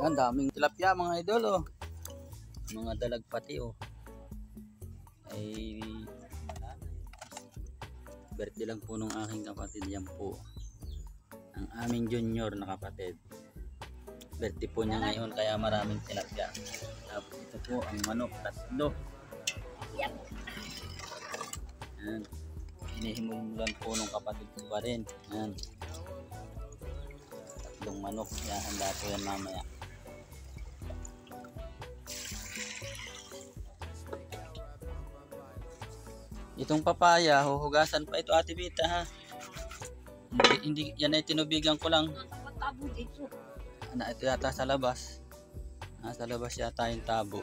Yan, daming tilapia mga idol oh. Mga dalag pati oh. Ay birthday lang po nung aking kapatid yan po. Ang aming junior na kapatid. Birthday po niya ngayon kaya maraming tilapia. Tapos ito po ang manok, tatlo. Yan. Hinihimulan po nung kapatid ko pa rin. Yan. Tatlong manok. Yan, handa po yan mamaya. Itong papaya, huhugasan pa ito Ate Vita ha. Hindi yan ay tinubigan ko lang. Ito yata sa labas. Sa labas yata yung tabo.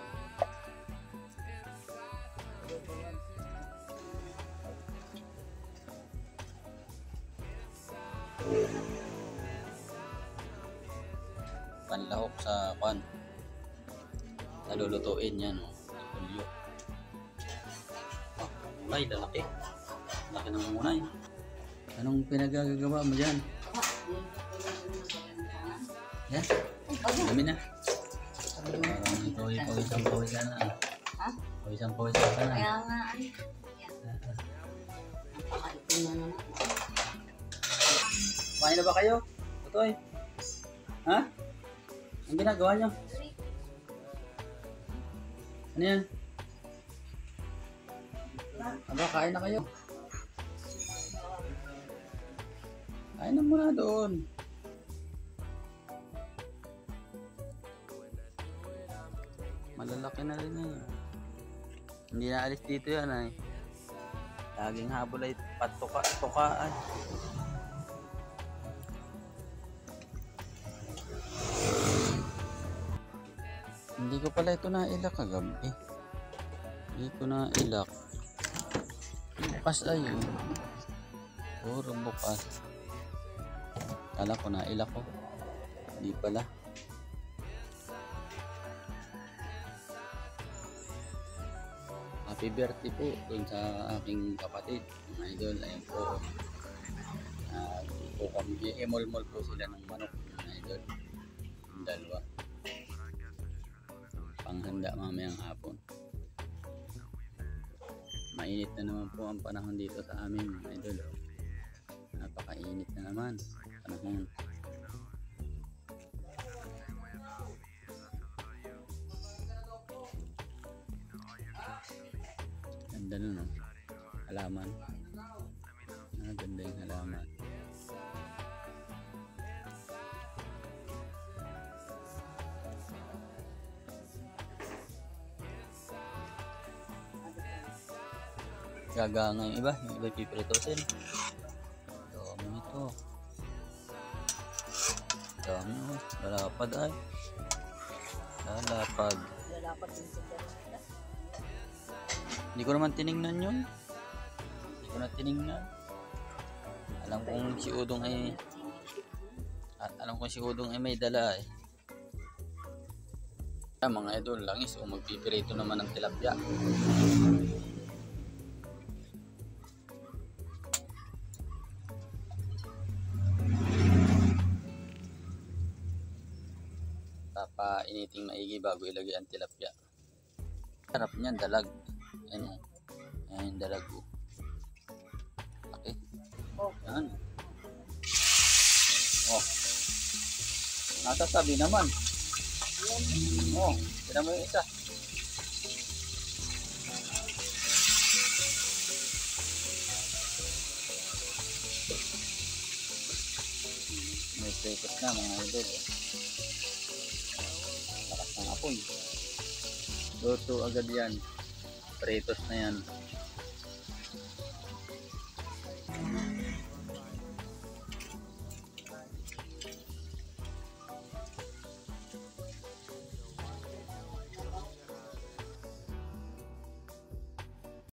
Panlahok sa kwan. Sa lulutuin yan. Pulyo. Ay, lalaki. Laki ng munay. Anong pinagagawa mo dyan? Yan. Dami na. Pawisan na. Pawisan ka na. Kaya nga ay. Kumain na ba kayo? Tutoy? Ha? Ang ginagawa nyo? Ano yan? Aba, kain na kayo. Kain na muna doon. Malalaki na rin eh. Hindi na alis dito yan ay. Laging habol ay patukaan. Hindi ko pala ito nailak kagabi. Hindi ko nailak. Bukas ayun. Puro bukas. Kala ko nailak ko. Hindi pala. Happy birthday po dun sa aking kapatid. Mga idol, ayun po. Po kami i-emol-mol po sila ng manok. Mga idol. Yung dalawa. Panghanda mamayang hapon. Mainit na naman po ang panahon dito sa amin mga idol. Napakainit na naman panahon. Ganda nun oh. Halaman. Ganda yung halaman. Gaga nga yung iba pipiritosin. Dami nito. Dami oh. Lalapad ay. Lalapad. Hindi ko naman tiningnan yun. Hindi ko na tiningnan. Alam kong si Udong ay may dala eh. Mga idol, langis o magpipirito naman ng tilapia. Painiting maigi bago ilagay ang tilapia. Sarap niyan, dalag. Ayan o. Ayan yung dalag o. Okay. Ayan. Oh. Nasa tabi naman. Oh. Tira mo yung isa. May prekos na mga idol. Lakas ng apoy. Luto agad yan. Pretos na yan.